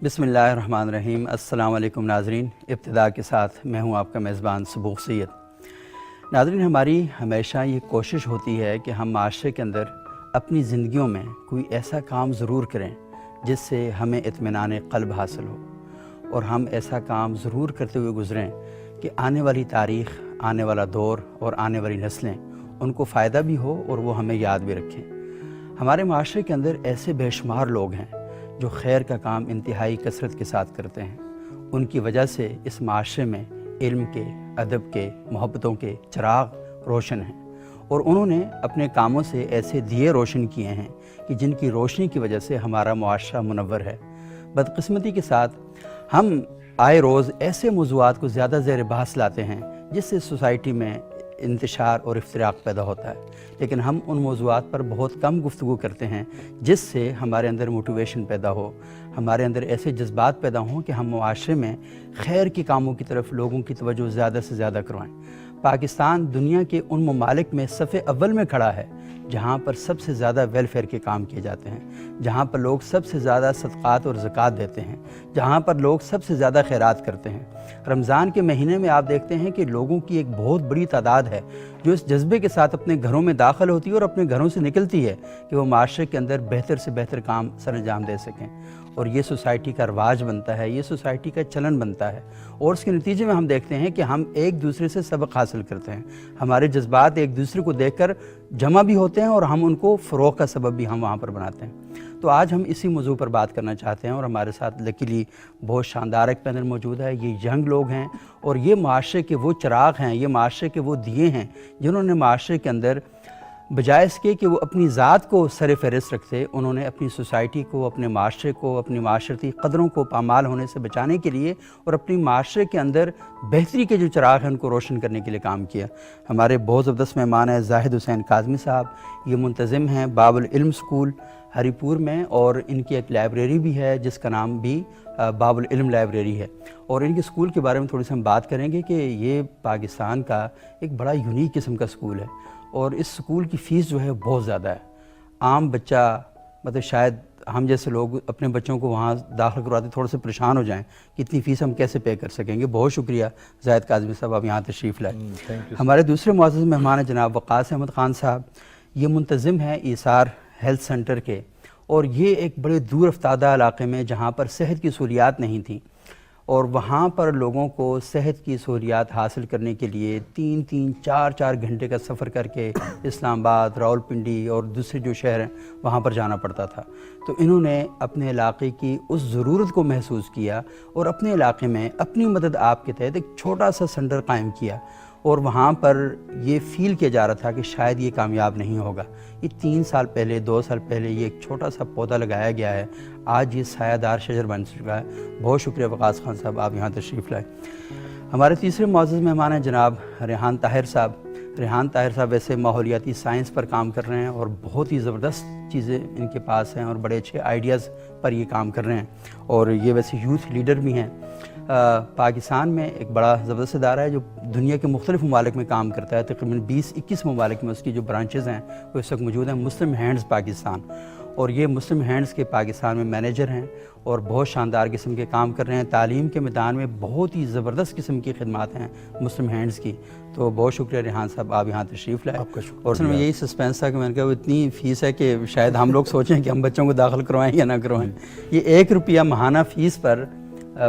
بسم اللہ الرحمن الرحیم۔ السلام علیکم ناظرین، ابتدا کے ساتھ میں ہوں آپ کا میزبان صبوح سید۔ ناظرین، ہماری ہمیشہ یہ کوشش ہوتی ہے کہ ہم معاشرے کے اندر اپنی زندگیوں میں کوئی ایسا کام ضرور کریں جس سے ہمیں اطمینان قلب حاصل ہو، اور ہم ایسا کام ضرور کرتے ہوئے گزریں کہ آنے والی تاریخ، آنے والا دور اور آنے والی نسلیں ان کو فائدہ بھی ہو اور وہ ہمیں یاد بھی رکھیں۔ ہمارے معاشرے کے اندر ایسے بے شمار لوگ ہیں جو خیر کا کام انتہائی کثرت کے ساتھ کرتے ہیں۔ ان کی وجہ سے اس معاشرے میں علم کے، ادب کے، محبتوں کے چراغ روشن ہیں، اور انہوں نے اپنے کاموں سے ایسے دیے روشن کیے ہیں کہ جن کی روشنی کی وجہ سے ہمارا معاشرہ منور ہے۔ بدقسمتی کے ساتھ ہم آئے روز ایسے موضوعات کو زیادہ زیر بحث لاتے ہیں جس سے سوسائٹی میں انتشار اور افتراق پیدا ہوتا ہے، لیکن ہم ان موضوعات پر بہت کم گفتگو کرتے ہیں جس سے ہمارے اندر موٹیویشن پیدا ہو، ہمارے اندر ایسے جذبات پیدا ہوں کہ ہم معاشرے میں خیر کے کاموں کی طرف لوگوں کی توجہ زیادہ سے زیادہ کروائیں۔ پاکستان دنیا کے ان ممالک میں صف اول میں کھڑا ہے جہاں پر سب سے زیادہ ویلفیئر کے کام کیے جاتے ہیں، جہاں پر لوگ سب سے زیادہ صدقات اور زکوٰۃ دیتے ہیں، جہاں پر لوگ سب سے زیادہ خیرات کرتے ہیں۔ رمضان کے مہینے میں آپ دیکھتے ہیں کہ لوگوں کی ایک بہت بڑی تعداد ہے جو اس جذبے کے ساتھ اپنے گھروں میں داخل ہوتی ہے اور اپنے گھروں سے نکلتی ہے کہ وہ معاشرے کے اندر بہتر سے بہتر کام سر انجام دے سکیں، اور یہ سوسائٹی کا رواج بنتا ہے، یہ سوسائٹی کا چلن بنتا ہے، اور اس کے نتیجے میں ہم دیکھتے ہیں کہ ہم ایک دوسرے سے سبق حاصل کرتے ہیں، ہمارے جذبات ایک دوسرے کو دیکھ کر جمع بھی ہوتے ہیں اور ہم ان کو فروغ کا سبب بھی ہم وہاں پر بناتے ہیں۔ تو آج ہم اسی موضوع پر بات کرنا چاہتے ہیں، اور ہمارے ساتھ لکیلی بہت شاندار ایک پینل موجود ہے۔ یہ ینگ لوگ ہیں اور یہ معاشرے کے وہ چراغ ہیں، یہ معاشرے کے وہ دیے ہیں جنہوں نے معاشرے کے اندر بجائے اس کے کہ وہ اپنی ذات کو سر فہرست رکھتے، انہوں نے اپنی سوسائٹی کو، اپنے معاشرے کو، اپنی معاشرتی قدروں کو پامال ہونے سے بچانے کے لیے اور اپنی معاشرے کے اندر بہتری کے جو چراغ ہیں ان کو روشن کرنے کے لیے کام کیا۔ ہمارے بہت زبردست مہمان ہیں زاہد حسین کاظمی صاحب، یہ منتظم ہیں باب العلم اسکول ہری پور میں، اور ان کی ایک لائبریری بھی ہے جس کا نام بھی باب العلم لائبریری ہے، اور ان کے اسکول کے بارے میں تھوڑی سی ہم بات کریں گے کہ یہ پاکستان کا ایک بڑا یونیک قسم کا اسکول ہے، اور اس اسکول کی فیس جو ہے بہت زیادہ ہے۔ عام بچہ مطلب شاید ہم جیسے لوگ اپنے بچوں کو وہاں داخل کرواتے تھوڑے سے پریشان ہو جائیں کہ اتنی فیس ہم کیسے پے کر سکیں گے۔ بہت شکریہ زاہد کاظمی صاحب، آپ یہاں تشریف لائے۔ ہمارے دوسرے معزز مہمان ہیں جناب وقاص احمد خان صاحب، یہ منتظم ہیں ایثار ہیلتھ سینٹر کے، اور یہ ایک بڑے دور افتادہ علاقے میں جہاں پر صحت کی سہولیات نہیں تھیں، اور وہاں پر لوگوں کو صحت کی سہولیات حاصل کرنے کے لیے 3-4 گھنٹے کا سفر کر کے اسلام آباد، راولپنڈی اور دوسرے جو شہر ہیں وہاں پر جانا پڑتا تھا۔ تو انہوں نے اپنے علاقے کی اس ضرورت کو محسوس کیا اور اپنے علاقے میں اپنی مدد آپ کے تحت ایک چھوٹا سا سینٹر قائم کیا، اور وہاں پر یہ فیل کیا جا رہا تھا کہ شاید یہ کامیاب نہیں ہوگا۔ یہ 3 سال پہلے، 2 سال پہلے یہ ایک چھوٹا سا پودا لگایا گیا ہے، آج یہ سایہ دار شجر بن چکا ہے۔ بہت شکریہ وقاص خان صاحب، آپ یہاں تشریف لائے۔ ہمارے تیسرے معزز مہمان ہیں جناب ریحان طاہر صاحب۔ ریحان طاہر صاحب ویسے ماحولیاتی سائنس پر کام کر رہے ہیں اور بہت ہی زبردست چیزیں ان کے پاس ہیں اور بڑے اچھے آئیڈیاز پر یہ کام کر رہے ہیں، اور یہ ویسے یوتھ لیڈر بھی ہیں۔ پاکستان میں ایک بڑا زبردست ادارہ ہے جو دنیا کے مختلف ممالک میں کام کرتا ہے، تقریباً 20-21 ممالک میں اس کی جو برانچز ہیں وہ اس وقت موجود ہیں، مسلم ہینڈز پاکستان، اور یہ مسلم ہینڈز کے پاکستان میں مینیجر ہیں اور بہت شاندار قسم کے کام کر رہے ہیں۔ تعلیم کے میدان میں بہت ہی زبردست قسم کی خدمات ہیں مسلم ہینڈز کی۔ تو بہت شکریہ ریحان صاحب، آپ یہاں تشریف لائے۔ اور اصل میں یہی سسپینس تھا کہ میں نے کہا وہ اتنی فیس ہے کہ شاید ہم لوگ سوچیں کہ ہم بچوں کو داخل کروائیں یا نہ کروائیں۔ یہ 1 روپیہ ماہانہ فیس پر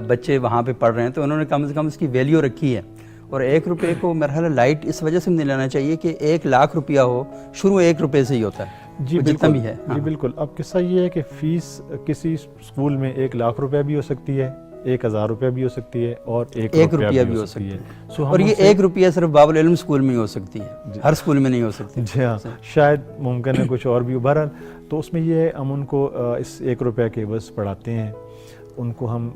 بچے وہاں پہ پڑھ رہے ہیں، تو انہوں نے کم سے کم اس کی ویلیو رکھی ہے، اور 1 روپے کو مرحلہ لائٹ اس وجہ سے نہیں لینا چاہیے کہ 1 لاکھ روپیہ ہو، شروع 1 روپے سے ہی ہوتا ہے جی جتنا بھی ہے۔ جی بالکل۔ اب قصہ یہ ہے کہ فیس کسی اسکول میں 1 لاکھ روپیہ بھی ہو سکتی ہے، 1000 روپیہ بھی ہو سکتی ہے، اور 1 روپیہ بھی ہو سکتی ہے، اور یہ 1 روپیہ صرف باب العلم اسکول میں ہی ہو سکتی ہے، ہر اسکول میں نہیں ہو سکتی۔ جی ہاں، شاید ممکن ہے کچھ اور بھی ہو۔ بہرحال تو اس میں یہ ہے ہم ان کو اس 1 روپیہ کے بس پڑھاتے ہیں، ان کو ہم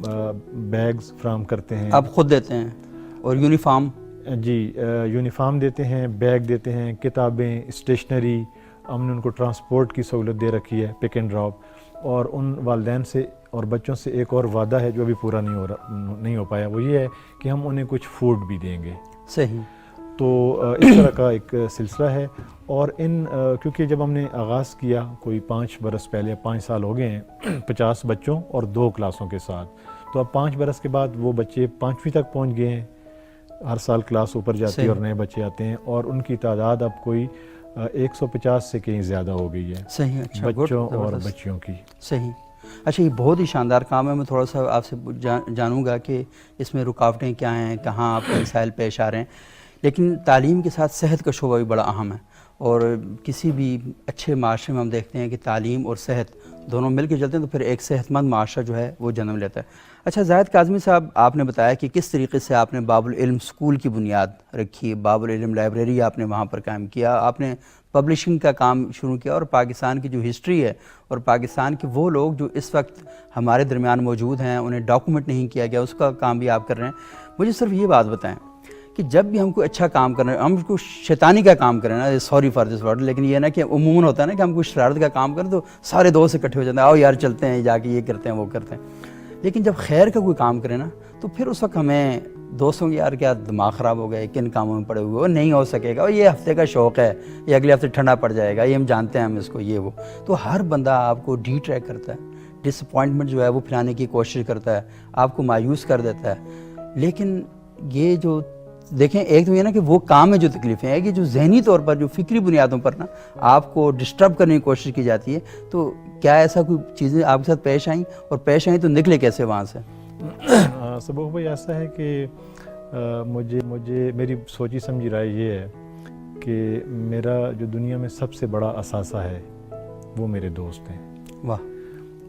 بیگز فراہم کرتے ہیں، آپ خود دیتے ہیں، اور یونیفارم؟ جی یونیفارم دیتے ہیں، بیگ دیتے ہیں، کتابیں، اسٹیشنری، ہم نے ان کو ٹرانسپورٹ کی سہولت دے رکھی ہے، پک اینڈ ڈراپ۔ اور ان والدین سے اور بچوں سے ایک اور وعدہ ہے جو ابھی پورا نہیں ہو پایا، وہ یہ ہے کہ ہم انہیں کچھ فوڈ بھی دیں گے۔ صحیح۔ تو اس طرح کا ایک سلسلہ ہے. اور کیونکہ جب ہم نے آغاز کیا کوئی 5 برس پہلے، 5 سال ہو گئے ہیں 50 بچوں اور 2 کلاسوں کے ساتھ، تو اب 5 برس کے بعد وہ بچے 5ویں تک پہنچ گئے ہیں. ہر سال کلاس اوپر جاتی ہے اور نئے بچے آتے ہیں، اور ان کی تعداد اب کوئی 150 سے کہیں زیادہ ہو گئی ہے. صحیح. اچھا، بچوں اور بچیوں کی. صحیح. اچھا، یہ بہت ہی شاندار کام ہے. میں تھوڑا سا آپ سے جانوں گا کہ اس میں رکاوٹیں کیا ہیں، کہاں آپ کو مسائل پیش آ رہے ہیں. لیکن تعلیم کے ساتھ صحت کا شعبہ بھی بڑا اہم ہے، اور کسی بھی اچھے معاشرے میں ہم دیکھتے ہیں کہ تعلیم اور صحت دونوں مل کے چلتے ہیں تو پھر ایک صحت مند معاشرہ جو ہے وہ جنم لیتا ہے. اچھا زاہد کاظمی صاحب، آپ نے بتایا کہ کس طریقے سے آپ نے باب العلم اسکول کی بنیاد رکھی، باب العلم لائبریری آپ نے وہاں پر قائم کیا، آپ نے پبلشنگ کا کام شروع کیا، اور پاکستان کی جو ہسٹری ہے اور پاکستان کے وہ لوگ جو اس وقت ہمارے درمیان موجود ہیں انہیں ڈاکومنٹ نہیں کیا گیا، اس کا کام بھی آپ کر رہے ہیں. مجھے صرف یہ بات بتائیں کہ جب بھی ہم کوئی اچھا کام کر رہے ہیں، ہم کو شیطانی کا کام کریں نا، سوری فار دس ورڈ، لیکن یہ نا کہ عموماً ہوتا ہے نا کہ ہم کوئی شرارت کا کام کریں تو سارے دوست اکٹھے ہو جاتے ہیں، آؤ یار چلتے ہیں جا کے یہ کرتے ہیں وہ کرتے ہیں. لیکن جب خیر کا کوئی کام کریں نا تو پھر اس وقت ہمیں دوستوں کی یار کیا دماغ خراب ہو گئے، کن کاموں میں پڑے ہوئے، وہ نہیں ہو سکے گا، یہ ہفتے کا شوق ہے، یہ اگلے ہفتے ٹھنڈا پڑ جائے گا، یہ ہم جانتے ہیں ہم اس کو، یہ وہ. تو ہر بندہ آپ کو ڈی ٹریک کرتا ہے، ڈس اپوائنٹمنٹ جو ہے وہ پھیلانے کی کوشش کرتا ہے، آپ کو مایوس کر دیتا ہے. لیکن یہ جو دیکھیں، ایک تو یہ نا کہ وہ کام میں جو تکلیفیں ہیں کہ جو ذہنی طور پر جو فکری بنیادوں پر نا آپ کو ڈسٹرب کرنے کی کوشش کی جاتی ہے، تو کیا ایسا کوئی چیزیں آپ کے ساتھ پیش آئیں، اور پیش آئیں تو نکلے کیسے وہاں سے؟ سبق بھائی ایسا ہے کہ مجھے میری سوچی سمجھی رائے یہ ہے کہ میرا جو دنیا میں سب سے بڑا اثاثہ ہے وہ میرے دوست ہیں. واہ.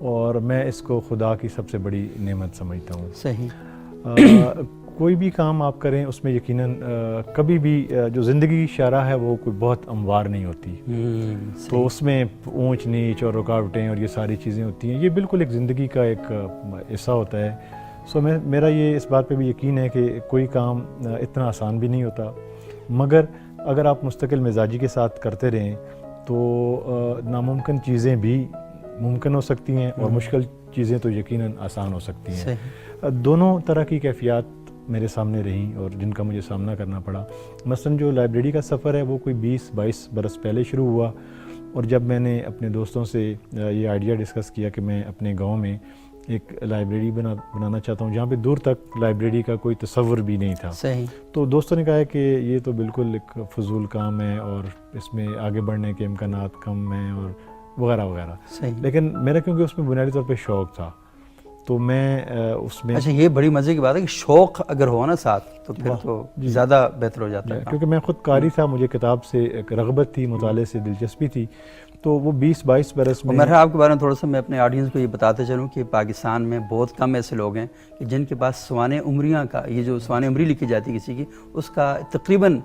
اور میں اس کو خدا کی سب سے بڑی نعمت سمجھتا ہوں. صحیح. کوئی بھی کام آپ کریں اس میں یقیناً کبھی بھی جو زندگی کی شرح ہے وہ کوئی بہت ہموار نہیں ہوتی، تو اس میں اونچ نیچ اور رکاوٹیں اور یہ ساری چیزیں ہوتی ہیں. یہ بالکل ایک زندگی کا ایک حصہ ہوتا ہے. میرا یہ اس بات پہ بھی یقین ہے کہ کوئی کام اتنا آسان بھی نہیں ہوتا، مگر اگر آپ مستقل مزاجی کے ساتھ کرتے رہیں تو ناممکن چیزیں بھی ممکن ہو سکتی ہیں، اور مشکل چیزیں تو یقیناً آسان ہو سکتی ہیں. دونوں طرح کی کیفیات میرے سامنے رہیں اور جن کا مجھے سامنا کرنا پڑا. مثلاً جو لائبریری کا سفر ہے وہ کوئی 20-22 برس پہلے شروع ہوا، اور جب میں نے اپنے دوستوں سے یہ آئیڈیا ڈسکس کیا کہ میں اپنے گاؤں میں ایک لائبریری بنانا چاہتا ہوں جہاں پہ دور تک لائبریری کا کوئی تصور بھی نہیں تھا. صحیح. تو دوستوں نے کہا کہ یہ تو بالکل ایک فضول کام ہے اور اس میں آگے بڑھنے کے امکانات کم ہیں اور وغیرہ وغیرہ. صحیح. لیکن میرا کیونکہ اس میں بنیادی طور پہ شوق تھا تو میں اس میں. اچھا، یہ بڑی مزے کی بات ہے کہ شوق اگر ہو نا ساتھ تو پھر تو زیادہ بہتر ہو جاتا ہے. کیونکہ میں خود قاری تھا، مجھے کتاب سے ایک رغبت تھی، مطالعے سے دلچسپی تھی، تو وہ 20-22 برس میں. میں آپ کے بارے میں تھوڑا سا میں اپنے آڈینس کو یہ بتاتے چلوں کہ پاکستان میں بہت کم ایسے لوگ ہیں کہ جن کے پاس سوانح عمریاں کا، یہ جو سوانح عمری لکھی جاتی ہے کسی کی، اس کا تقریباً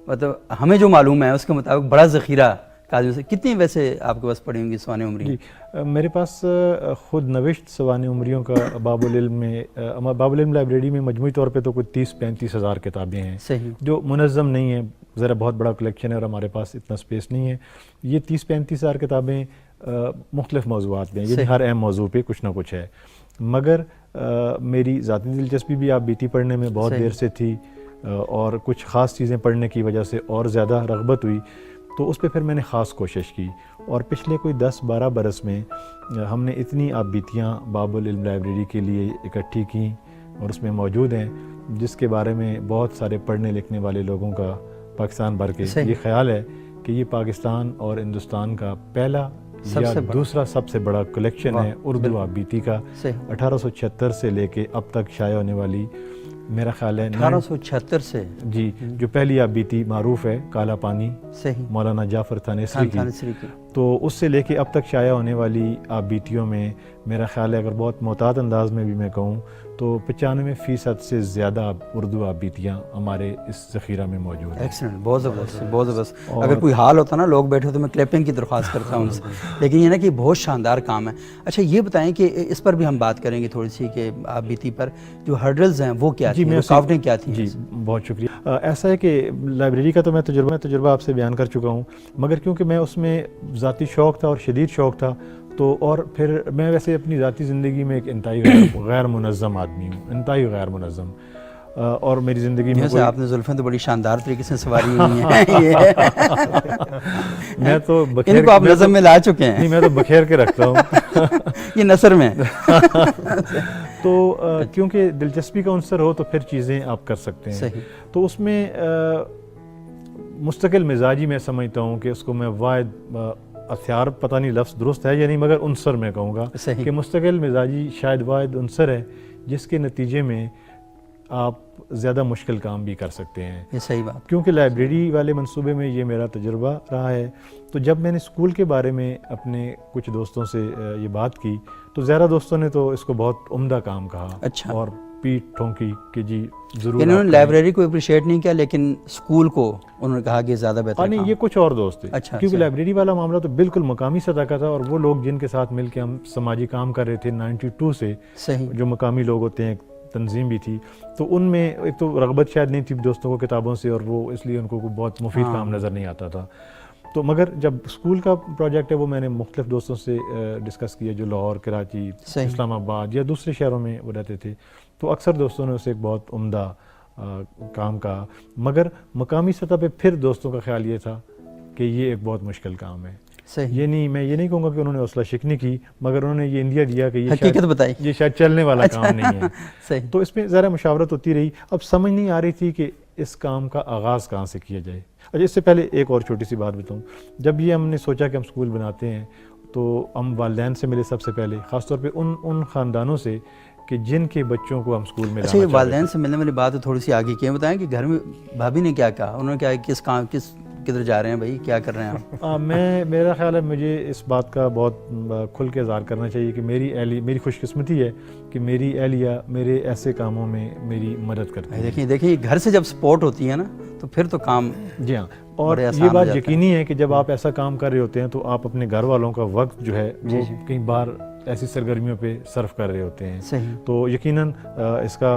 مطلب ہمیں جو معلوم ہے اس کے مطابق بڑا ذخیرہ کاغذوں سے. کتنی ویسے آپ کے پاس پڑی ہوں گی سوانح عمری؟ جی، میرے پاس خود نوشت سوانح عمریوں کا باب العلم لائبریری میں مجموعی طور پہ تو کوئی 30-35 ہزار کتابیں ہیں. صحیح. جو منظم نہیں ہیں، ذرا بہت بڑا کلیکشن ہے اور ہمارے پاس اتنا سپیس نہیں ہے. یہ 30-35 ہزار کتابیں مختلف موضوعات میں ہیں، یعنی ہر اہم موضوع پہ کچھ نہ کچھ ہے. مگر میری ذاتی دلچسپی بھی آپ بیتی پڑھنے میں بہت دیر سے تھی، اور کچھ خاص چیزیں پڑھنے کی وجہ سے اور زیادہ رغبت ہوئی، تو اس پہ پھر میں نے خاص کوشش کی. اور پچھلے کوئی 10-12 برس میں ہم نے اتنی آپ بیتیاں باب العلم لائبریری کے لیے اکٹھی کیں اور اس میں موجود ہیں، جس کے بارے میں بہت سارے پڑھنے لکھنے والے لوگوں کا پاکستان بھر کے یہ خیال ہے کہ یہ پاکستان اور ہندوستان کا پہلا یا دوسرا سب سے بڑا کلیکشن ہے اردو آپ بیتی کا. 1876 سے لے کے اب تک شائع ہونے والی، میرا خیال ہے 1876 سے، جی، جو پہلی آپ بیتی معروف ہے کالا پانی، مولانا جعفر تھانیسری کی، تو اس سے لے کے اب تک شائع ہونے والی آپ بیتیوں میں میرا خیال ہے اگر بہت محتاط انداز میں بھی میں کہوں تو 95% سے زیادہ اردو آپ بیتیاں ہمارے اس ذخیرہ میں موجود ہیں. ایکسلنٹ، بہت زبردست، بہت زبردست. اگر کوئی حال ہوتا نا لوگ بیٹھے تو میں کلیپنگ کی درخواست کرتا ہوں ان سے، لیکن یہ نا کہ بہت شاندار کام ہے. اچھا یہ بتائیں کہ اس پر بھی ہم بات کریں گے تھوڑی سی کہ آپ بیتی پر جو ہرڈلز ہیں وہ کیا تھیں، رکاوٹیں کیا تھیں؟ جی بہت شکریہ. ایسا ہے کہ لائبریری کا تو میں تجربہ آپ سے بیان کر چکا ہوں، مگر کیونکہ میں اس میں ذاتی شوق تھا اور شدید شوق تھا، تو اور پھر میں ویسے اپنی ذاتی زندگی میں ایک انتہائی غیر منظم آدمی ہوں، انتہائی غیر منظم. اور میری زندگی میں جیسے آپ نے زلفیں تو بڑی شاندار طریقے سے سواری ہوئی ہیں یہ میں تو ان کو آپ نظم میں لا چکے ہیں. نہیں میں تو بکھیر کے رکھتا ہوں یہ نثر میں تو کیونکہ دلچسپی کا عنصر ہو تو پھر چیزیں آپ کر سکتے ہیں. صحیح. تو اس میں مستقل مزاجی میں سمجھتا ہوں کہ اس کو میں واحد ہتھیار، پتہ نہیں لفظ درست ہے یا نہیں، مگر عنصر میں کہوں گا کہ مستقل مزاجی شاید واحد عنصر ہے جس کے نتیجے میں آپ زیادہ مشکل کام بھی کر سکتے ہیں. یہ صحیح بات. کیونکہ لائبریری والے منصوبے میں یہ میرا تجربہ رہا ہے. تو جب میں نے اسکول کے بارے میں اپنے کچھ دوستوں سے یہ بات کی تو زیادہ دوستوں نے تو اس کو بہت عمدہ کام کہا. اچھا. اور پیٹ ٹھونکی کہ جی ضرور. انہوں نے لائبریری کو اپریشیٹ نہیں کیا لیکن اسکول کو انہوں نے کہا کہ زیادہ بہتر. نہیں، یہ کچھ اور دوست تھے. اچھا. کیونکہ لائبریری والا معاملہ تو بالکل مقامی سطح کا تھا، اور وہ لوگ جن کے ساتھ مل کے ہم سماجی کام کر رہے تھے 92 سے، صحیح، جو مقامی لوگ ہوتے ہیں، تنظیم بھی تھی، تو ان میں ایک تو رغبت شاید نہیں تھی دوستوں کو کتابوں سے، اور وہ اس لیے ان کو بہت مفید کام نظر نہیں آتا تھا. تو مگر جب اسکول کا پروجیکٹ ہے وہ میں نے مختلف دوستوں سے ڈسکس کیا جو لاہور، کراچی، اسلام آباد یا دوسرے شہروں میں وہ رہتے تھے. تو اکثر دوستوں نے اسے ایک بہت عمدہ کام کہا. مگر مقامی سطح پہ پھر دوستوں کا خیال یہ تھا کہ یہ ایک بہت مشکل کام ہے. یہ نہیں، میں یہ نہیں کہوں گا کہ انہوں نے حوصلہ شکنی کی، مگر انہوں نے یہ اندیا دیا کہ یہ شاید چلنے والا کام نہیں ہے. تو اس میں ذرا مشاورت ہوتی رہی. اب سمجھ نہیں آ رہی تھی کہ اس کام کا آغاز کہاں سے کیا جائے. اچھا، اس سے پہلے ایک اور چھوٹی سی بات بتاؤں. جب یہ ہم نے سوچا کہ ہم اسکول بناتے ہیں تو ہم والدین سے ملے سب سے پہلے، خاص طور پہ ان خاندانوں سے کہ جن کے بچوں کو ہم اسکول میں لانا چاہتے ہیں. والدین سے ملنے والی بات تو تھوڑی سی آگے کی. بتائیں کہ گھر میں بھابھی نے کیا کہا؟ انہوں نے کہا کدھر جا رہے ہیں بھائی، کیا کر رہے ہیں آپ؟ میرا خیال ہے مجھے اس بات کا بہت کھل کے اظہار کرنا چاہیے کہ میری خوش قسمتی ہے کہ میری اہلیہ میرے ایسے کاموں میں میری مدد کرتی ہے. دیکھیں گھر سے جب سپورٹ ہوتی ہے نا تو پھر تو کام. جی ہاں، اور یہ بات یقینی ہے کہ جب آپ ایسا کام کر رہے ہوتے ہیں تو آپ اپنے گھر والوں کا وقت جو ہے وہ کئی بار ایسی سرگرمیوں پہ صرف کر رہے ہوتے ہیں. تو یقیناً اس کا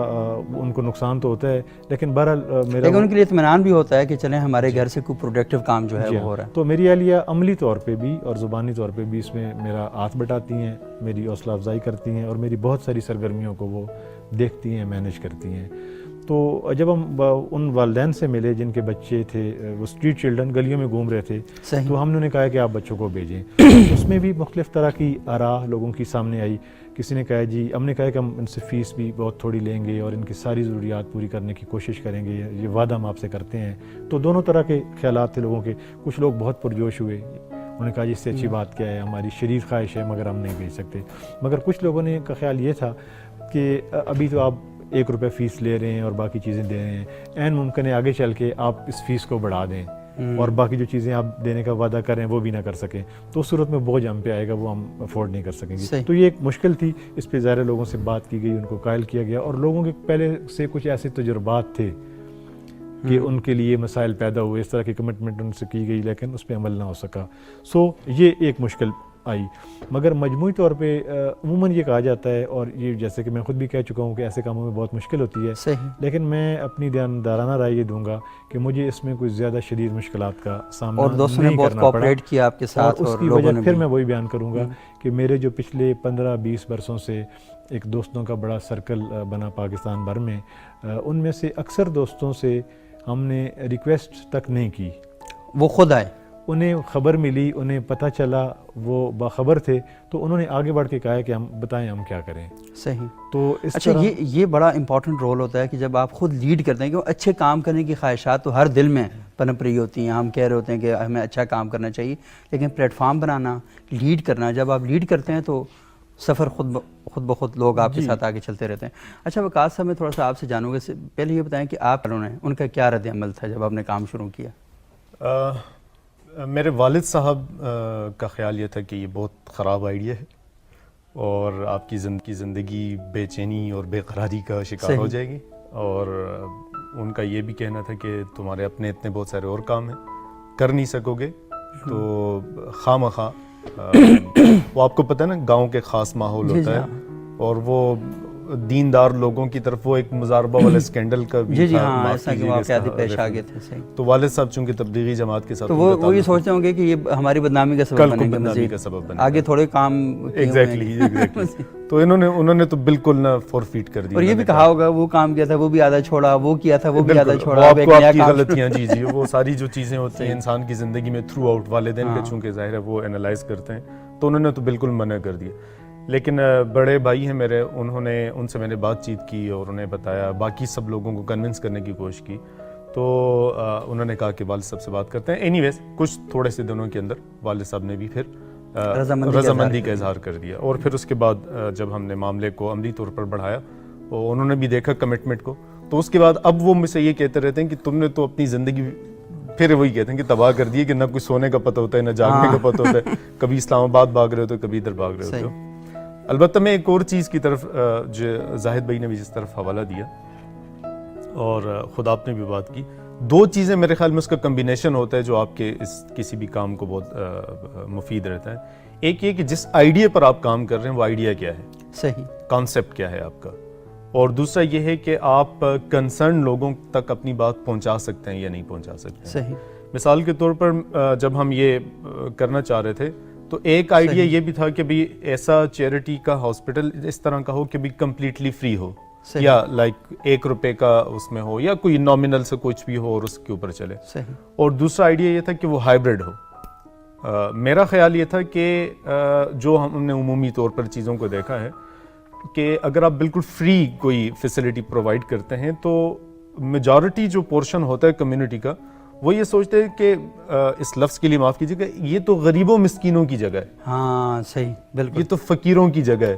ان کو نقصان تو ہوتا ہے، لیکن بہرحال میرا ان کے لیے اطمینان بھی ہوتا ہے کہ چلیں ہمارے گھر سے کوئی پروڈکٹیو کام جو ہے وہ ہو رہا ہے. تو میری اہلیہ عملی طور پہ بھی اور زبانی طور پہ بھی اس میں میرا ہاتھ بٹاتی ہیں، میری حوصلہ افزائی کرتی ہیں، اور میری بہت ساری سرگرمیوں کو وہ دیکھتی ہیں، مینیج کرتی ہیں. تو جب ہم ان والدین سے ملے جن کے بچے تھے وہ اسٹریٹ چلڈرن گلیوں میں گھوم رہے تھے، تو ہم نے کہا کہ آپ بچوں کو بھیجیں. اس میں بھی مختلف طرح کی آراء لوگوں کی سامنے آئی. کسی نے کہا جی، ہم نے کہا کہ ہم ان سے فیس بھی بہت تھوڑی لیں گے اور ان کی ساری ضروریات پوری کرنے کی کوشش کریں گے، یہ وعدہ ہم آپ سے کرتے ہیں. تو دونوں طرح کے خیالات تھے لوگوں کے. کچھ لوگ بہت پرجوش ہوئے، انہوں نے کہا جی اس سے اچھی بات کیا ہے، ہماری شریف خواہش ہے مگر ہم نہیں بھیج سکتے. مگر کچھ لوگوں نے کا خیال یہ تھا کہ ابھی تو آپ 1 روپے فیس لے رہے ہیں اور باقی چیزیں دے رہے ہیں، عین ممکن ہے آگے چل کے آپ اس فیس کو بڑھا دیں اور باقی جو چیزیں آپ دینے کا وعدہ کر رہے ہیں وہ بھی نہ کر سکیں، تو اس صورت میں بوجھ ہم پہ آئے گا، وہ ہم افورڈ نہیں کر سکیں گے. تو یہ ایک مشکل تھی. اس پہ ظاہر لوگوں سے بات کی گئی، ان کو قائل کیا گیا، اور لوگوں کے پہلے سے کچھ ایسے تجربات تھے کہ ان کے لیے مسائل پیدا ہوئے، اس طرح کی کمٹمنٹ ان سے کی گئی لیکن اس پہ عمل نہ ہو سکا. یہ ایک مشکل آئی. مگر مجموعی طور پہ عموماً یہ کہا جاتا ہے، اور یہ جیسے کہ میں خود بھی کہہ چکا ہوں کہ ایسے کاموں میں بہت مشکل ہوتی ہے، لیکن میں اپنی دیانتدارانہ رائے یہ دوں گا کہ مجھے اس میں کوئی زیادہ شدید مشکلات کا سامنا نہیں کرنا پڑا، اور دوستوں نے بہت کوآپریٹ کیا آپ کے ساتھ. اور اس کی وجہ پھر میں وہی بیان کروں گا کہ میرے جو پچھلے 15-20 برسوں سے ایک دوستوں کا بڑا سرکل بنا پاکستان بھر میں، ان میں سے اکثر دوستوں سے ہم نے ریکویسٹ تک نہیں کی، وہ خود آئے. انہیں خبر ملی، انہیں پتہ چلا، وہ باخبر تھے، تو انہوں نے آگے بڑھ کے کہا ہے کہ ہم بتائیں ہم کیا کریں. صحیح. تو اس اچھا، یہ بڑا امپورٹنٹ رول ہوتا ہے کہ جب آپ خود لیڈ کرتے ہیں، کہ اچھے کام کرنے کی خواہشات تو ہر دل میں پنپ رہی ہوتی ہیں. ہم کہہ رہے ہوتے ہیں کہ ہمیں اچھا کام کرنا چاہیے، لیکن پلیٹ فارم بنانا، لیڈ کرنا، جب آپ لیڈ کرتے ہیں تو سفر خود بخود لوگ آپ کے ساتھ آگے چلتے رہتے ہیں. اچھا وقاص صاحب، میں تھوڑا سا آپ سے جانوں گا، پہلے یہ بتائیں کہ آپ ان کا کیا رد عمل تھا جب آپ نے کام شروع کیا؟ میرے والد صاحب کا خیال یہ تھا کہ یہ بہت خراب آئیڈیا ہے اور آپ کی زندگی بے چینی اور بے قراری کا شکار ہو جائے گی، اور ان کا یہ بھی کہنا تھا کہ تمہارے اپنے اتنے بہت سارے اور کام ہیں، کر نہیں سکو گے تو خواہ مخواہ وہ آپ کو پتہ ہے نا، گاؤں کے خاص ماحول ہوتا ہے، اور وہ دیندار لوگوں کی طرف وہ ایک مزاربہ والا اسکینڈل کا بھی جی تھا، ہاں، معاف ایسا کہ کیجیے گا واقعات اس کا پیش آ گئے تھے. صحیح. تو والد صاحب چونکہ تبلیغی جماعت کے ساتھ تو وہ یہ سوچتے ہوں گے کہ یہ ہماری بدنامی کا سبب کل کو بنے گا، بدنامی مزید کا سبب بنے آگے تھوڑے کام ایگزیکٹلی تو انہوں نے تو بالکل نہ فور فیٹ کر دیا. اور یہ بھی کہا ہوگا وہ کام کیا تھا وہ بھی آدھا چھوڑا، وہ کیا تھا وہ بھی آدھا بالکل، چھوڑا، وہ اب آپ ایک کو نیا آپ کی کام غلطیاں جی وہ ساری جو چیزیں ہوتی ہیں انسان کی زندگی میں تھرو آؤٹ والدین کا چونکہ ظاہر ہے وہ انالائز کرتے ہیں، تو انہوں نے تو بالکل منع کر دیا. لیکن بڑے بھائی ہیں میرے، ان سے میں نے بات چیت کی اور انہیں بتایا، باقی سب لوگوں کو کنونس کرنے کی کوشش کی، تو انہوں نے کہا کہ والد صاحب سے بات کرتے ہیں. اینی ویز کچھ تھوڑے سے دنوں کے اندر والد صاحب نے بھی پھر رضامندی کا اظہار کر دیا. اور پھر اس کے بعد جب ہم نے معاملے کو عملی طور پر بڑھایا اور انہوں نے بھی دیکھا کمٹمنٹ کو، تو اس کے بعد اب وہ مجھ سے یہ کہتے رہتے ہیں کہ تم نے تو اپنی زندگی پھر وہی کہتے ہیں کہ تباہ کر دی ہے، کہ نہ کوئی سونے کا پتہ ہوتا ہے نہ جاگنے کا پتہ ہوتا ہے، کبھی اسلام آباد بھاگ رہے ہوتے ہو کبھی ادھر بھاگ رہے ہوتے ہو. البتہ میں ایک اور چیز کی طرف جو زاہد بھائی نے بھی جس طرف حوالہ دیا اور خود آپ نے بھی بات کی، دو چیزیں میرے خیال میں اس کا کمبینیشن ہوتا ہے جو آپ کے اس کسی بھی کام کو بہت مفید رہتا ہے. ایک یہ کہ جس آئیڈیا پر آپ کام کر رہے ہیں وہ آئیڈیا کیا ہے، صحیح کانسیپٹ کیا ہے آپ کا، اور دوسرا یہ ہے کہ آپ کنسرن لوگوں تک اپنی بات پہنچا سکتے ہیں یا نہیں پہنچا سکتے ہیں. صحیح. مثال کے طور پر جب ہم یہ کرنا چاہ رہے تھے تو ایک آئیڈیا یہ بھی تھا کہ بھی ایسا چیریٹی کا ہاسپٹل اس طرح کا ہو کہ بھی کمپلیٹلی فری ہو، یا لائک ₹1 کا اس میں ہو، یا کوئی نامنل سے کچھ بھی ہو اور اس کے اوپر چلے. صحیح. اور دوسرا آئیڈیا یہ تھا کہ وہ ہائبرڈ ہو. میرا خیال یہ تھا کہ جو ہم نے عمومی طور پر چیزوں کو دیکھا ہے کہ اگر آپ بالکل فری کوئی فیسلٹی پرووائڈ کرتے ہیں تو میجورٹی جو پورشن ہوتا ہے کمیونٹی کا وہ یہ سوچتے ہیں کہ اس لفظ کے لیے معاف کیجیے گا، یہ تو غریبوں مسکینوں کی جگہ ہے. ہاں صحیح، بالکل. یہ تو فقیروں کی جگہ ہے.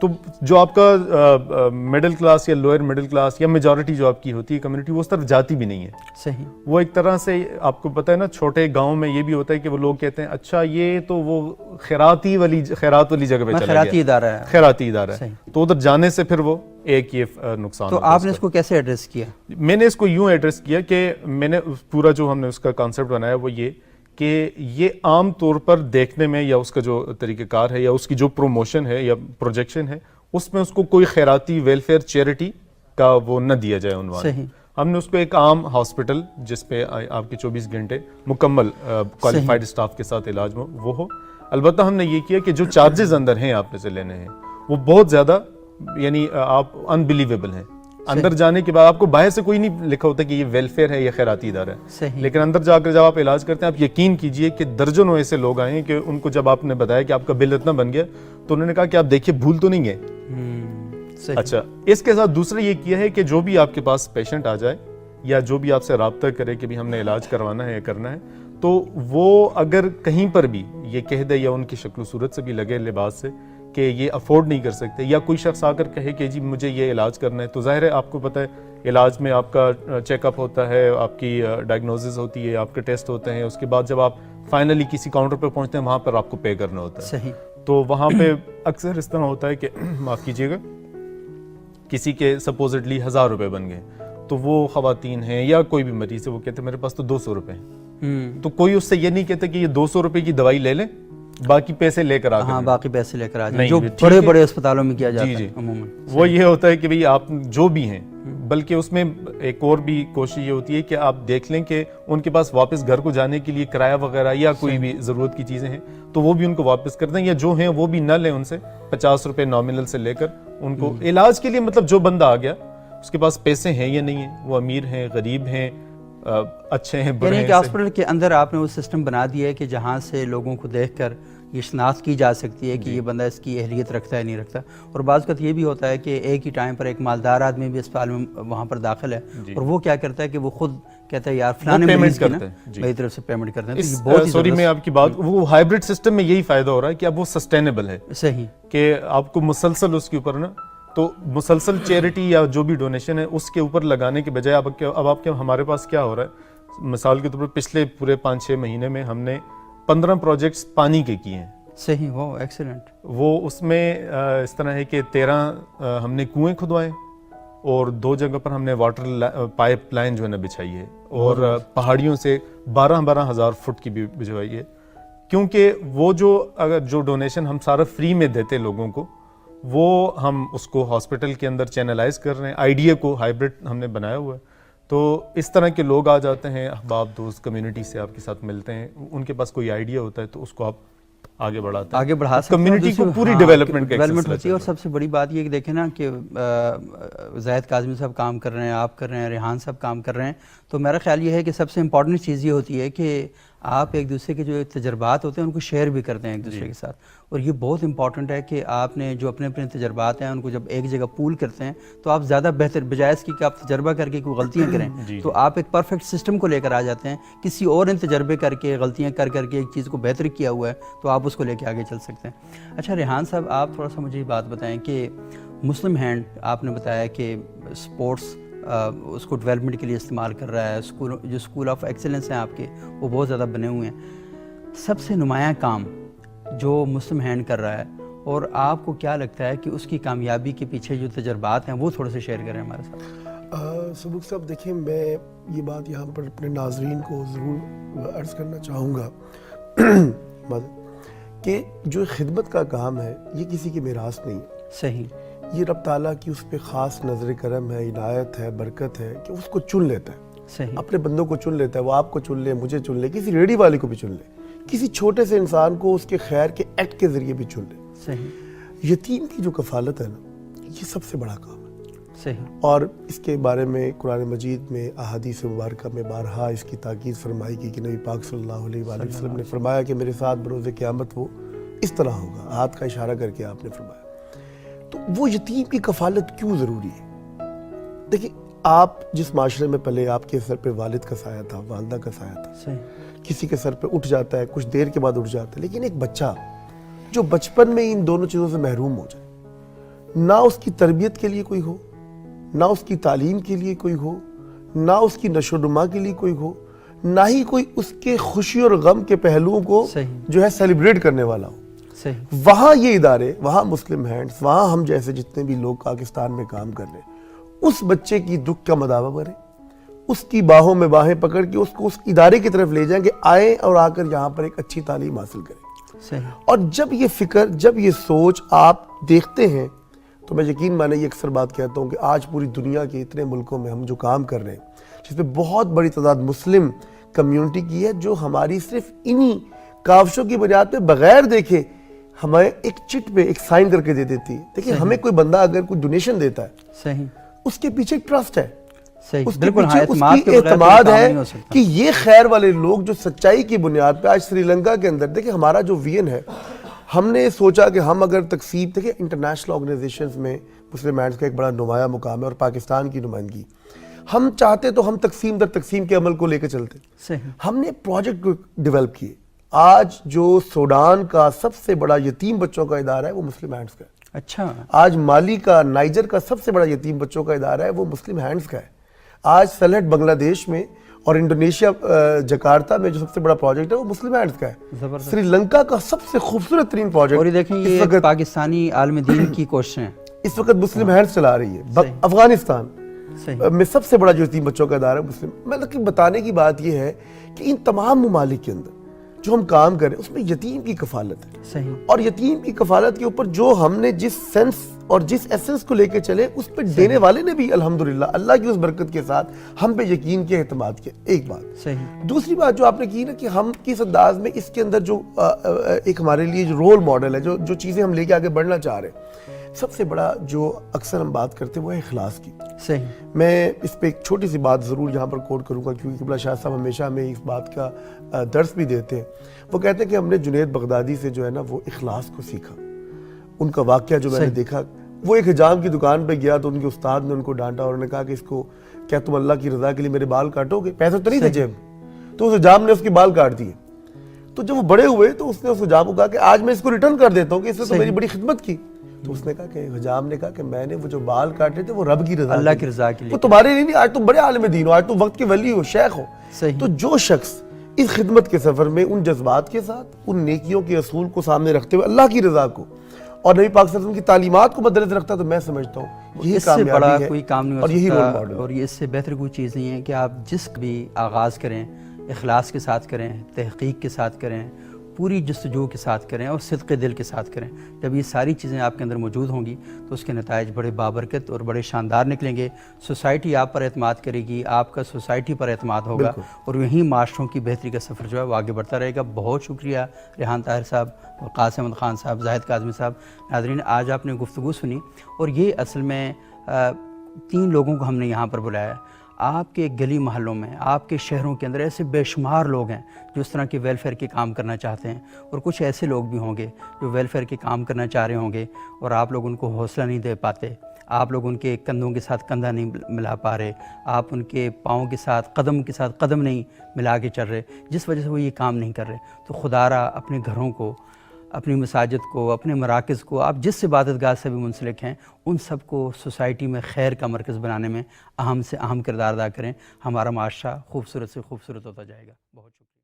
تو جو آپ کا مڈل کلاس یا لوئر مڈل کلاس یا میجورٹی جو آپ کی ہوتی ہے کمیونٹی، وہ اس طرف جاتی بھی نہیں ہے. صحیح. وہ ایک طرح سے آپ کو پتہ ہے نا، چھوٹے گاؤں میں یہ بھی ہوتا ہے کہ وہ لوگ کہتے ہیں اچھا یہ تو وہ خیرات والی جگہ پہ چلا گیا، خیراتی ادارہ ہے، خیراتی ادارہ ہے. تو ادھر جانے سے پھر وہ ایک یہ نقصان. تو آپ نے اس کو کیسے ایڈریس کیا؟ میں نے اس کو یوں ایڈریس کیا کہ میں نے پورا جو ہم نے اس کا کانسیپٹ بنایا وہ یہ کہ یہ عام طور پر دیکھنے میں یا اس کا جو طریقہ کار ہے یا اس کی جو پروموشن ہے یا پروجیکشن ہے اس میں اس کو کوئی خیراتی ویلفیئر چیریٹی کا وہ نہ دیا جائے عنوان. صحیح. ہم نے اس کو ایک عام ہاسپٹل جس پہ آپ کے 24 گھنٹے مکمل کوالیفائڈ اسٹاف کے ساتھ علاج وہ ہو. البتہ ہم نے یہ کیا کہ جو چارجز اندر ہیں آپ نے سے لینے ہیں وہ بہت زیادہ، یعنی آپ انبلیویبل ہیں. اندر جانے کے بعد آپ کو باہر سے کوئی نہیں لکھا ہوتا کہ یہ ویلفیئر ہے یا خیراتی ادارہ ہے، لیکن اندر جا کر جب آپ علاج کرتے ہیں آپ یقین کیجئے کہ درجنوں ایسے لوگ آئے ہیں کہ ان کو جب آپ نے بتایا کہ آپ کا بل اتنا بن گیا تو انہوں نے کہا کہ آپ دیکھیے بھول تو نہیں گئے. اچھا، اس کے ساتھ دوسرا یہ کیا ہے کہ جو بھی آپ کے پاس پیشنٹ آ جائے یا جو بھی آپ سے رابطہ کرے کہ بھی ہم نے علاج کروانا ہے یا کرنا ہے، تو وہ اگر کہیں پر بھی یہ کہہ دے یا ان کی شکل و صورت سے بھی لگے لباس سے کہ یہ افورڈ نہیں کر سکتے، یا کوئی شخص آ کر کہے کہ جی مجھے یہ علاج کرنا ہے، تو ظاہر ہے آپ کو پتہ ہے علاج میں آپ کا چیک اپ ہوتا ہے، آپ کی ڈائگنوسس ہوتی ہے، آپ کے ٹیسٹ ہوتے ہیں، اس کے بعد جب آپ فائنلی کسی کاؤنٹر پہ پہنچتے ہیں وہاں پر آپ کو پے کرنا ہوتا ہے. صحیح. تو وہاں پہ اکثر اس طرح ہوتا ہے کہ معاف کیجیے گا کسی کے سپوزٹلی ₹1000 بن گئے تو وہ خواتین ہیں یا کوئی بھی مریض ہے وہ کہتے ہیں میرے پاس تو ₹200 ہیں. تو کوئی اس سے یہ نہیں کہتا کہ یہ ₹200 کی دوائی لے لیں باقی پیسے لے کر آ جائیں. ہاں باقی پیسے لے کر آ جائیں جو بڑے بڑے اسپتالوں میں کیا جاتا ہے عموماً. وہ یہ ہوتا ہے کہ بھئی آپ جو بھی ہیں، بلکہ اس میں ایک اور بھی کوشش یہ ہوتی ہے کہ آپ دیکھ لیں کہ ان کے پاس واپس گھر کو جانے کے لیے کرایہ وغیرہ یا کوئی بھی ضرورت کی چیزیں ہیں تو وہ بھی ان کو واپس کر دیں، یا جو ہیں وہ بھی نہ لیں ان سے ₹50 نامنل سے لے کر ان کو علاج کے لیے. مطلب جو بندہ آ گیا اس کے پاس پیسے ہیں یا نہیں ہیں، وہ امیر ہیں غریب ہیں اچھے ہیں برے ہیں. یعنی کہ ہاسپٹل کے اندر آپ نے وہ سسٹم بنا دیا ہے کہ جہاں سے لوگوں کو دیکھ کر یہ شناخت کی جا سکتی ہے کہ یہ بندہ اس کی اہلیت رکھتا ہے نہیں رکھتا. اور بعض اوقات یہ بھی ہوتا ہے کہ ایک ہی ٹائم پر ایک مالدار آدمی بھی اسپتال میں وہاں پر داخل ہے اور وہ کیا کرتا ہے کہ وہ خود کہتا ہے یار فلانے مریض کی نا میری طرف سے پیمنٹ کرتے ہیں. سوری میں آپ کی بات، وہ ہائبرڈ سسٹم میں یہی فائدہ ہو رہا ہے کہ اب وہ سسٹینیبل ہے. صحیح. کہ آپ کو مسلسل اس کے اوپر نا، تو مسلسل چیریٹی یا جو بھی ڈونیشن ہے اس کے اوپر لگانے کے بجائے اب آپ کے ہمارے پاس کیا ہو رہا ہے، مثال کے طور پر پچھلے پورے 5-6 مہینے میں ہم نے 15 پروجیکٹس پانی کے کیے ہیں. صحیح. وہ ایکسیلنٹ. وہ اس میں اس طرح ہے کہ 13 ہم نے کنویں کھدوائے اور 2 جگہ پر ہم نے واٹر پائپ لائن جو ہے نا بچھائی ہے، اور پہاڑیوں سے 12 ہزار فٹ کی بھی بچھوائی ہے. کیونکہ وہ جو اگر جو ڈونیشن ہم سارا فری میں دیتے لوگوں کو، وہ ہم اس کو ہاسپٹل کے اندر چینلائز کر رہے ہیں. آئیڈیا کو ہائبرڈ ہم نے بنایا ہوا ہے. تو اس طرح کے لوگ آ جاتے ہیں, احباب دوست کمیونٹی سے آپ کے ساتھ ملتے ہیں, ان کے پاس کوئی آئیڈیا ہوتا ہے تو اس کو آپ آگے بڑھاتے ہیں, آگے بڑھا سکتے ہیں, کمیونٹی کو پوری ہاں, ڈیولپمنٹ ہوتی ہے. اور سب سے بڑی بات یہ کہ دیکھیں نا کہ زاہد کاظمی صاحب کام کر رہے ہیں, آپ کر رہے ہیں, ریحان صاحب کام کر رہے ہیں, تو میرا خیال یہ ہے کہ سب سے امپورٹنٹ چیز یہ ہوتی ہے کہ آپ ایک دوسرے کے جو تجربات ہوتے ہیں ان کو شیئر بھی کرتے ہیں ایک دوسرے کے ساتھ. اور یہ بہت امپورٹنٹ ہے کہ آپ نے جو اپنے تجربات ہیں ان کو جب ایک جگہ پول کرتے ہیں تو آپ زیادہ بہتر, بجائے اس کی کہ آپ تجربہ کر کے کوئی غلطیاں کریں تو آپ ایک پرفیکٹ سسٹم کو لے کر آ جاتے ہیں. کسی اور نے تجربے کر کے غلطیاں کر کے ایک چیز کو بہتر کیا ہوا ہے تو آپ اس کو لے کے آگے چل سکتے ہیں. اچھا ریحان صاحب, آپ تھوڑا سا مجھے یہ بات بتائیں کہ مسلم ہینڈ آپ نے بتایا کہ سپورٹس اس کو ڈیولپمنٹ کے لیے استعمال کر رہا ہے, جو اسکول آف ایکسلنس ہیں آپ کے وہ بہت زیادہ بنے ہوئے ہیں. سب سے نمایاں کام جو مسلم ہینڈ کر رہا ہے, اور آپ کو کیا لگتا ہے کہ اس کی کامیابی کے پیچھے جو تجربات ہیں وہ تھوڑے سے شیئر کریں ہمارے ساتھ. سبوق صاحب دیکھیں, میں یہ بات یہاں پر اپنے ناظرین کو ضرور عرض کرنا چاہوں گا کہ جو خدمت کا کام ہے یہ کسی کی میراث نہیں ہے. صحیح. یہ رب تعالیٰ کی اس پہ خاص نظر کرم ہے, عنایت ہے, برکت ہے کہ اس کو چن لیتا ہے. صحیح. اپنے بندوں کو چن لیتا ہے. وہ آپ کو چن لے, مجھے چن لے, کسی ریڈی والے کو بھی چن لے, کسی چھوٹے سے انسان کو اس کے خیر کے ایکٹ کے ذریعے بھی چن لے. صحیح. یتیم کی جو کفالت ہے نا, یہ سب سے بڑا کام ہے. صحیح. اور اس کے بارے میں قرآن مجید میں احادیث مبارکہ میں بارہا اس کی تاکید فرمائی گئی کہ نبی پاک صلی اللہ علیہ وآلہ وسلم نے فرمایا کہ میرے ساتھ بروز قیامت وہ اس طرح ہوگا. ہاتھ کا اشارہ کر کے آپ نے فرمایا. تو وہ یتیم کی کفالت کیوں ضروری ہے؟ دیکھیں, آپ جس معاشرے میں پلے, آپ کے سر پہ والد کا سایہ تھا, والدہ کا سایہ تھا. صحیح. کسی کے سر پہ اٹھ جاتا ہے, کچھ دیر کے بعد اٹھ جاتا ہے. لیکن ایک بچہ جو بچپن میں ان دونوں چیزوں سے محروم ہو جائے, نہ اس کی تربیت کے لیے کوئی ہو, نہ اس کی تعلیم کے لیے کوئی ہو, نہ اس کی نشو و نما کے لیے کوئی ہو, نہ ہی کوئی اس کے خوشی اور غم کے پہلوؤں کو جو ہے سیلیبریٹ کرنے والا ہو, وہاں یہ ادارے, وہاں مسلم ہینڈز, وہاں ہم جیسے جتنے بھی لوگ پاکستان میں کام کر رہے ہیں, اس بچے کی دکھ کا مداوع کریں, اس کی باہوں میں باہیں پکڑ کے اس کو اس ادارے کی طرف لے جائیں کہ آئیں اور آ کر یہاں پر ایک اچھی تعلیم حاصل کریں. صحیح. اور جب یہ فکر, جب یہ سوچ آپ دیکھتے ہیں تو میں یقین مانے یہ اکثر بات کہتا ہوں کہ آج پوری دنیا کے اتنے ملکوں میں ہم جو کام کر رہے ہیں, جس میں بہت بڑی تعداد مسلم کمیونٹی کی ہے, جو ہماری صرف انہی کاوشوں کی بنیاد پہ بغیر دیکھے ہمیں ایک چٹ پہ ایک سائن کر کے دے دیتی ہے. دیکھیں, ہمیں کوئی بندہ اگر کوئی ڈونیشن دیتا ہے, صحیح, اس کے پیچھے ایک ٹرسٹ ہے, اس کے پیچھے اس کی اعتماد ہے کہ یہ خیر والے لوگ جو سچائی کی بنیاد پہ. آج سری لنکا کے اندر دیکھیں ہمارا جو وین ہے, ہم نے سوچا کہ ہم اگر تقسیم, دیکھیں انٹرنیشنل آرگنائزیشنز میں مسلم ہینڈز کا ایک بڑا نمایاں مقام ہے اور پاکستان کی نمائندگی, ہم چاہتے تو ہم تقسیم در تقسیم کے عمل کو لے کے چلتے. ہم نے پروجیکٹ ڈیولپ کیے. آج جو سوڈان کا سب سے بڑا یتیم بچوں کا ادارہ ہے وہ مسلم ہینڈز کا ہے. اچھا. آج مالی کا, نائجر کا سب سے بڑا یتیم بچوں کا ادارہ ہے وہ مسلم ہینڈز کا ہے. آج سلہٹ بنگلہ دیش میں اور انڈونیشیا جکارتا میں جو سب سے بڑا پروجیکٹ ہے وہ مسلم ہینڈز کا ہے. سری لنکا کا سب سے خوبصورت ترین پروجیکٹ, اور یہ دیکھیں یہ پاکستانی عالم دین کی کوششیں اس وقت مسلم ہینڈز چلا رہی ہے. افغانستان میں سب سے بڑا جو یتیم بچوں کا ادارہ ہے مسلم. مطلب بتانے کی بات یہ ہے کہ ان تمام ممالک کے اندر جو ہم کام کریں اس میں یتیم کی کفالت ہے. صحیح. اور یتیم کی کفالت کے اوپر جو ہم نے جس سینس اور جس ایسنس کو لے کے چلے, اس پہ دینے والے نے بھی الحمدللہ اللہ کی اس برکت کے ساتھ ہم پہ یقین کیا, اعتماد کیا. ایک بات. صحیح. دوسری دوسری بات جو آپ نے کی نا کہ ہم کس انداز میں اس کے اندر جو ایک ہمارے لیے جو رول ماڈل ہے, جو چیزیں ہم لے کے آگے بڑھنا چاہ رہے ہیں, سب سے بڑا جو اکثر ہم بات کرتے ہیں وہ ہے اخلاص کی. صحیح. میں اس پہ ایک چھوٹی سی بات ضرور یہاں پر کوٹ کروں گا کیونکہ قبلہ شاہ صاحب ہمیشہ ہمیں اس بات کا درس بھی دیتے ہیں. وہ کہتے ہیں کہ ہم نے جنید بغدادی سے جو ہے نا وہ اخلاص کو سیکھا. ان کا واقعہ جو میں نے دیکھا, وہ ایک حجام کی دکان پہ گیا تو ان کے استاد نے ان کو ڈانٹا اور انہوں نے کہا کہ اس کو, کیا تم اللہ کی رضا کے لیے میرے بال کاٹو گے؟ پیسے تو نہیں تھے جیب, تو اس حجام نے اس کے بال کاٹ دیے. تو جب وہ بڑے ہوئے تو اس نے اس حجام کو کہا کہ آج میں اس کو ریٹرن کر دیتا ہوں کہ اس نے تو میری بڑی خدمت کی. تو اس نے کہا کہ حجام نے کہا کہ میں نے وہ جو بال کاٹے تھے وہ رب کی رضا, اللہ کی رضا کے لیے, وہ تمہارے لیے نہیں. آج تم بڑے عالم دین ہو, آج تم وقت کے ولی ہو, شیخ ہو. تو جو شخص اس خدمت کے سفر میں ان جذبات کے ساتھ, ان نیکیوں کے اصول کو سامنے رکھتے ہوئے اللہ کی رضا کو اور نبی پاک صلی اللہ علیہ وسلم کی تعلیمات کو مد نظر رکھتا, تو میں سمجھتا ہوں یہی کامیابی ہے, کوئی کام نہیں اور یہی رول ماڈل. اور یہ اس سے بہتر کوئی چیز نہیں ہے کہ آپ جس بھی آغاز کریں اخلاص کے ساتھ کریں, تحقیق کے ساتھ کریں, پوری جستجو کے ساتھ کریں اور صدق دل کے ساتھ کریں. جب یہ ساری چیزیں آپ کے اندر موجود ہوں گی تو اس کے نتائج بڑے بابرکت اور بڑے شاندار نکلیں گے. سوسائٹی آپ پر اعتماد کرے گی, آپ کا سوسائٹی پر اعتماد ہوگا, اور یہیں معاشروں کی بہتری کا سفر جو ہے وہ آگے بڑھتا رہے گا. بہت شکریہ ریحان طاہر صاحب, قاسم احمد خان صاحب, زاہد کاظمی صاحب. ناظرین, آج آپ نے گفتگو سنی, اور یہ اصل میں 3 لوگوں کو ہم نے یہاں پر بلایا ہے. آپ کے گلی محلوں میں, آپ کے شہروں کے اندر ایسے بے شمار لوگ ہیں جو اس طرح کے ویلفیئر کے کام کرنا چاہتے ہیں, اور کچھ ایسے لوگ بھی ہوں گے جو ویلفیئر کے کام کرنا چاہ رہے ہوں گے, اور آپ لوگ ان کو حوصلہ نہیں دے پاتے, آپ لوگ ان کے کندھوں کے ساتھ کندھا نہیں ملا پا رہے, آپ ان کے پاؤں کے ساتھ قدم نہیں ملا کے چل رہے, جس وجہ سے وہ یہ کام نہیں کر رہے. تو خدا را اپنے گھروں کو, اپنی مساجد کو, اپنے مراکز کو, آپ جس عبادت گاہ سے بھی منسلک ہیں, ان سب کو سوسائٹی میں خیر کا مرکز بنانے میں اہم سے اہم کردار ادا کریں. ہمارا معاشرہ خوبصورت سے خوبصورت ہوتا جائے گا. بہت شکریہ.